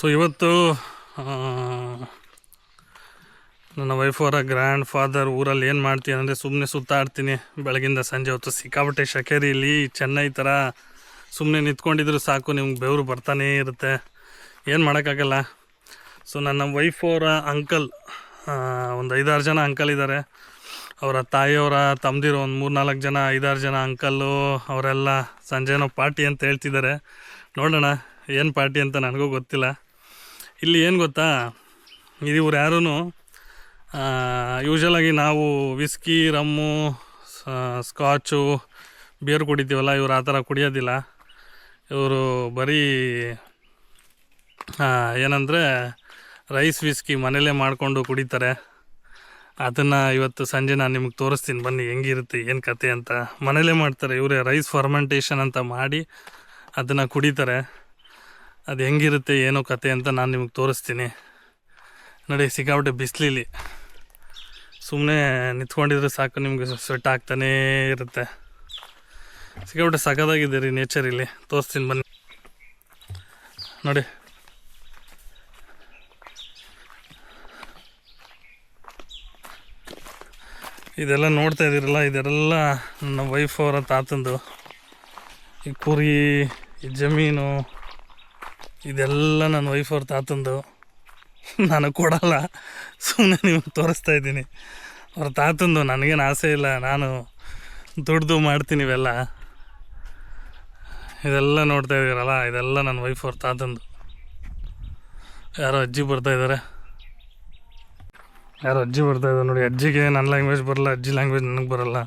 So ಇವತ್ತು ನನ್ನ wife ಅವರ ಗ್ರ್ಯಾಂಡ್ ಫಾದರ್ ಊರಲ್ಲಿ ಏನು ಮಾಡ್ತೀನಿ ಅಂದರೆ ಸುಮ್ಮನೆ ಸುತ್ತಾಡ್ತೀನಿ ಬೆಳಗಿಂದ ಸಂಜೆ ಹೊತ್ತು. ಸಿಕ್ಕಾಪಟ್ಟೆ ಶಕೆರಿ ಇಲ್ಲಿ ಚೆನ್ನೈ ಥರ ಸುಮ್ಮನೆ ನಿಂತ್ಕೊಂಡಿದ್ರು ಸಾಕು, ನಿಮ್ಗೆ ಬೆವರು ಬರ್ತಾನೇ ಇರುತ್ತೆ, ಏನು ಮಾಡೋಕ್ಕಾಗಲ್ಲ. ಸೊ ನನ್ನ ವೈಫ್ ಅವರ ಅಂಕಲ್, ಒಂದು 5-6 ಜನ ಅಂಕಲ್ ಇದ್ದಾರೆ. ಅವರ ತಾಯಿಯವರ ತಮ್ಮದಿರು ಒಂದು 3-4 ಜನ, 5-6 ಜನ ಅಂಕಲ್ಲು ಅವರೆಲ್ಲ ಸಂಜೆನೋ ಪಾರ್ಟಿ ಅಂತ ಹೇಳ್ತಿದ್ದಾರೆ. ನೋಡೋಣ ಏನು ಪಾರ್ಟಿ ಅಂತ ನನಗೂ ಗೊತ್ತಿಲ್ಲ. ಇಲ್ಲಿ ಏನು ಗೊತ್ತಾ, ಇವ್ರು ಯಾರೂ ಯೂಶ್ವಲಾಗಿ ನಾವು ವಿಸ್ಕಿ, ರಮ್ಮು, ಸ್ಕಾಚು, ಬಿಯರ್ ಕುಡಿತೀವಲ್ಲ, ಇವರು ಆ ಥರ ಕುಡಿಯೋದಿಲ್ಲ. ಇವರು ಬರೀ ಏನಂದರೆ ರೈಸ್ ವಿಸ್ಕಿ ಮನೇಲೇ ಮಾಡಿಕೊಂಡು ಕುಡಿತಾರೆ. ಅದನ್ನು ಇವತ್ತು ಸಂಜೆ ನಾನು ನಿಮಗೆ ತೋರಿಸ್ತೀನಿ, ಬನ್ನಿ ಹೆಂಗಿರುತ್ತೆ ಏನು ಕತೆ ಅಂತ. ಮನೇಲೇ ಮಾಡ್ತಾರೆ ಇವರೇ, ರೈಸ್ ಫರ್ಮೆಂಟೇಷನ್ ಅಂತ ಮಾಡಿ ಅದನ್ನು ಕುಡಿತಾರೆ. ಅದು ಹೆಂಗಿರುತ್ತೆ ಏನೋ ಕತೆ ಅಂತ ನಾನು ನಿಮಗೆ ತೋರಿಸ್ತೀನಿ. ನೋಡಿ, ಸಿಕ್ಕಾಪಟ್ಟೆ ಬಿಸಿಲಲ್ಲಿ ಸುಮ್ಮನೆ ನಿಂತ್ಕೊಂಡಿದ್ರೆ ಸಾಕು, ನಿಮಗೆ ಸ್ವೆಟ್ ಆಗ್ತಾನೇ ಇರುತ್ತೆ. ಸಿಕ್ಕಾಪಟ್ಟೆ ಸಖತ್ತಾಗಿದೆ ರೀ ನೇಚರ್, ಇಲ್ಲಿ ತೋರಿಸ್ತೀನಿ ಬನ್ನಿ. ನೋಡಿ, ಇದೆಲ್ಲ ನೋಡ್ತಾ ಇದ್ದೀರಲ್ಲ, ಇದೆಲ್ಲ ನನ್ನ ವೈಫ್ ಅವರ ತಾತಂದು. ಈ ಕುರಿ, ಈ ಜಮೀನು, ಇದೆಲ್ಲ ನನ್ನ ವೈಫ್ ಅವ್ರ ತಾತಂದು. ನಾನು ಕೊಡಲ್ಲ, ಸುಮ್ಮನೆ ನಿಮಗೆ ತೋರಿಸ್ತಾ ಇದ್ದೀನಿ. ಅವ್ರ ತಾತಂದು ನನಗೇನು ಆಸೆ ಇಲ್ಲ, ನಾನು ದುಡ್ದು ಮಾಡ್ತೀನಿ ಇವೆಲ್ಲ. ಇದೆಲ್ಲ ನೋಡ್ತಾ ಇದ್ದೀರಲ್ಲ, ಇದೆಲ್ಲ ನನ್ನ ವೈಫ್ ಅವ್ರ ತಾತಂದು. ಯಾರೋ ಅಜ್ಜಿ ಬರ್ತಾಯಿದ್ದಾರೆ ನೋಡಿ. ಅಜ್ಜಿಗೆ ನನ್ನ ಲ್ಯಾಂಗ್ವೇಜ್ ಬರಲ್ಲ, ಅಜ್ಜಿ ಲ್ಯಾಂಗ್ವೇಜ್ ನನಗೆ ಬರಲ್ಲ.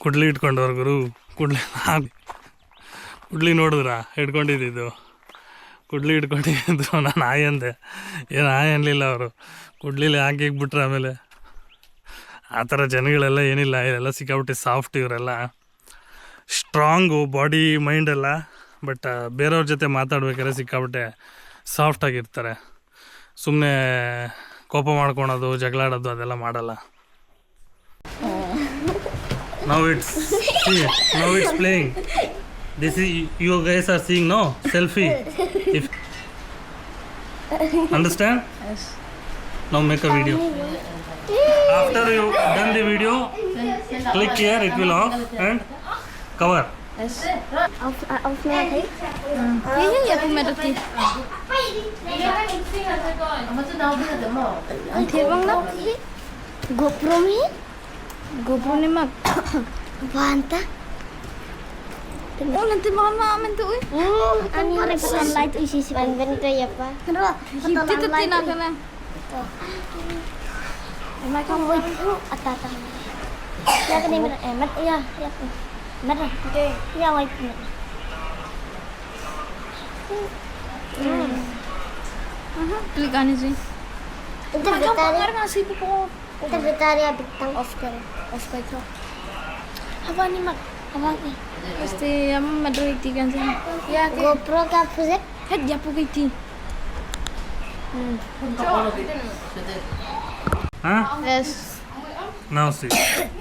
ಕುಡ್ಲಿ ಇಟ್ಕೊಂಡವ್ರು ಗುರು, ಕುಡ್ಲಿ ನೋಡಿದ್ರ ಹಿಡ್ಕೊಂಡಿದ್ದು, ಕುಡ್ಲಿ ಹಿಡ್ಕೊಂಡಿದ್ದು. ನಾನು ಆಯ್ ಅಂದೆ, ಏನು ಆಯ್ ಅನ್ನಲಿಲ್ಲ ಅವರು. ಕುಡ್ಲಿಲಿ ಹಾಕಿಬಿಟ್ರೆ ಆಮೇಲೆ ಆ ಥರ ಜನಗಳೆಲ್ಲ ಏನಿಲ್ಲ, ಇಲ್ಲೆಲ್ಲ ಸಿಕ್ಕಾಬಿಟ್ಟು ಸಾಫ್ಟ್, ಇವರೆಲ್ಲ ಸ್ಟ್ರಾಂಗು ಬಾಡಿ ಮೈಂಡೆಲ್ಲ. ಬಟ್ ಬೇರೆಯವ್ರ ಜೊತೆ ಮಾತಾಡ್ಬೇಕಾದ್ರೆ ಸಿಕ್ಕಾಬಿಟ್ಟೆ ಸಾಫ್ಟಾಗಿರ್ತಾರೆ. ಸುಮ್ಮನೆ ಕೋಪ ಮಾಡ್ಕೊಳೋದು, ಜಗಳಾಡೋದು ಅದೆಲ್ಲ ಮಾಡಲ್ಲ. Now it's playing. This is, you guys are seeing, no? Selfie. If understand? Yes. Now make a video. After you done the video, click here, it will off and cover. Yes. Off na thấy. Iya po medoti. Ang tibang na. GoPro mi? GoPro ni mag. Banta. Oh, nanti makan makan tu. Ani hari sunlight isi si benda ya pa. Kenapa? Itu tinakan na. Emang kamu itu atata. Ya kan ini emat ya, ya. Mana? Okay. Ya, wait. Klik aja sih. Interpretar ngasih buku. Interpretar ya bintang off kare. Off kare. Apa nih mak? Apa nih? Pasti am madro iktikan sih. Ya, GoPro ka project. Het ya pugi ti. Huh? Yes. Now see,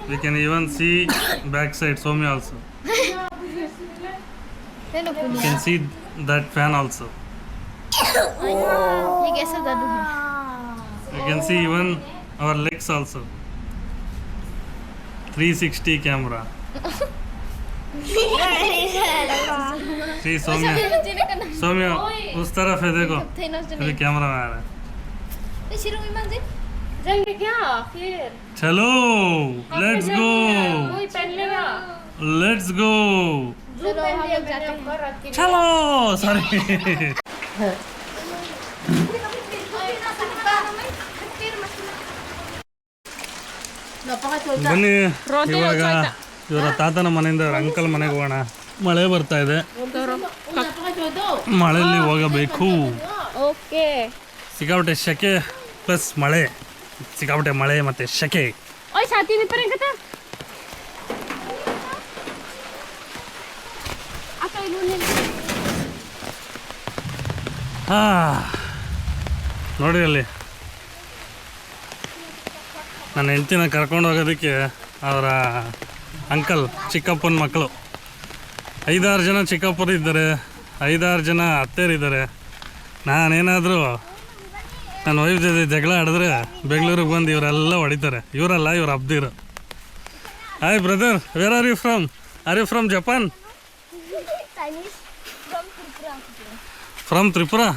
we can even see backside Somi also. You can see that fan also. Ye kaisa dadu hai? You can see even our legs also. 360 camera. See Soumya, उस तरफ है देखो, अभी camera में आ रहा है. चलो, let's go. चलो, sorry. ಬನ್ನಿ, ಇವಾಗ ಇವರ ತಾತನ ಮನೆಯಿಂದ ಅಂಕಲ್ ಮನೆಗೆ ಹೋಗೋಣ. ಮಳೆ ಬರ್ತಾ ಇದೆ, ಮಳೆಯಲ್ಲಿ ಹೋಗಬೇಕು. ಸಿಕ್ಕಾಪಟ್ಟೆ ಶೆಕೆ ಪ್ಲಸ್ ಮಳೆ, ಸಿಕ್ಕಾಪಟ್ಟೆ ಮಳೆ ಮತ್ತೆ ಶೆಕೆ. ನೋಡಿ ಅಲ್ಲಿ ನನ್ನ ಹೆಂಡ್ತಿನ ಕರ್ಕೊಂಡು ಹೋಗೋದಕ್ಕೆ ಅವರ ಅಂಕಲ್, ಚಿಕ್ಕಪ್ಪನ ಮಕ್ಕಳು 5-6 ಜನ ಚಿಕ್ಕಪ್ಪರು ಇದ್ದಾರೆ, 5-6 ಜನ ಅತ್ತೆಯರಿದ್ದಾರೆ. ನಾನೇನಾದರೂ ನನ್ನ ವೈಫ್ ಜೊತೆ ಜಗಳ ಆಡಿದ್ರೆ ಬೆಂಗಳೂರಿಗೆ ಬಂದು ಇವರೆಲ್ಲ ಹೊಡಿತಾರೆ. ಇವರಲ್ಲ, ಇವ್ರ ಅಬ್ದಿರು. Hi brother, where are you from Japan? From Tripura.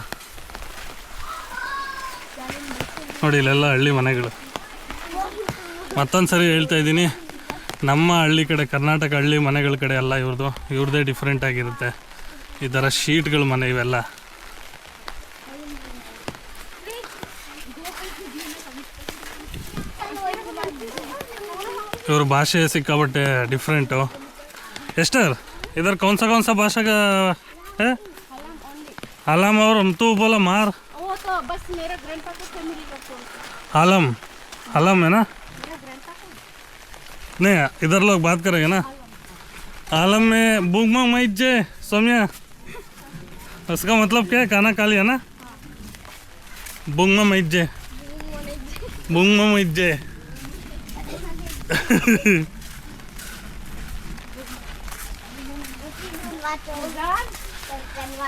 ನೋಡಿ ಇಲ್ಲೆಲ್ಲ ಹಳ್ಳಿ ಮನೆಗಳು. ಮತ್ತೊಂದು ಸರಿ ಹೇಳ್ತಾ ಇದ್ದೀನಿ, ನಮ್ಮ ಹಳ್ಳಿ ಕಡೆ, ಕರ್ನಾಟಕ ಹಳ್ಳಿ ಮನೆಗಳ ಕಡೆ ಎಲ್ಲ ಇವ್ರದ್ದೇ ಡಿಫ್ರೆಂಟ್ ಆಗಿರುತ್ತೆ. ಈ ಥರ ಶೀಟ್ಗಳ ಮನೆ ಇವೆಲ್ಲ. ಇವ್ರ ಭಾಷೆ ಸಿಕ್ಕಾಬಟ್ಟೆ ಡಿಫ್ರೆಂಟು. ಎಸ್ಟರ್, इधर कौन सा भाषा का है? आलम और तू बोला मार. वो तो बस मेरा ग्रैंडपा का फैमिली का फोन. आलम है ना? मेरा ग्रैंडपा का. नहीं, इधर लोग बात करेंगे ना. आलम में बुगमा मैजे सोम्या, उसका मतलब क्या है? खाना खा लिया ना? बुगमा मैजे.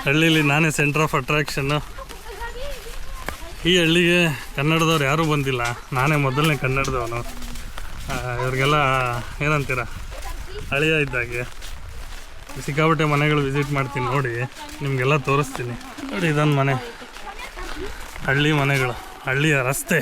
ಹಳ್ಳಿಲಿ ನಾನೇ ಸೆಂಟರ್ ಆಫ್ ಅಟ್ರಾಕ್ಷನ್ನು. ಈ ಹಳ್ಳಿಗೆ ಕನ್ನಡದವ್ರು ಯಾರೂ ಬಂದಿಲ್ಲ, ನಾನೇ ಮೊದಲನೇ ಕನ್ನಡದವನು. ಇವ್ರಿಗೆಲ್ಲ ಏನಂತೀರ, ಹಳಿಯ ಇದ್ದಾಗೆ. ಸಿಕ್ಕಾಪಟ್ಟೆ ಮನೆಗಳು ವಿಸಿಟ್ ಮಾಡ್ತೀನಿ, ನೋಡಿ ನಿಮಗೆಲ್ಲ ತೋರಿಸ್ತೀನಿ. ನೋಡಿ ಇದೊಂದು ಮನೆ, ಹಳ್ಳಿ ಮನೆಗಳು, ಹಳ್ಳಿಯ ರಸ್ತೆ.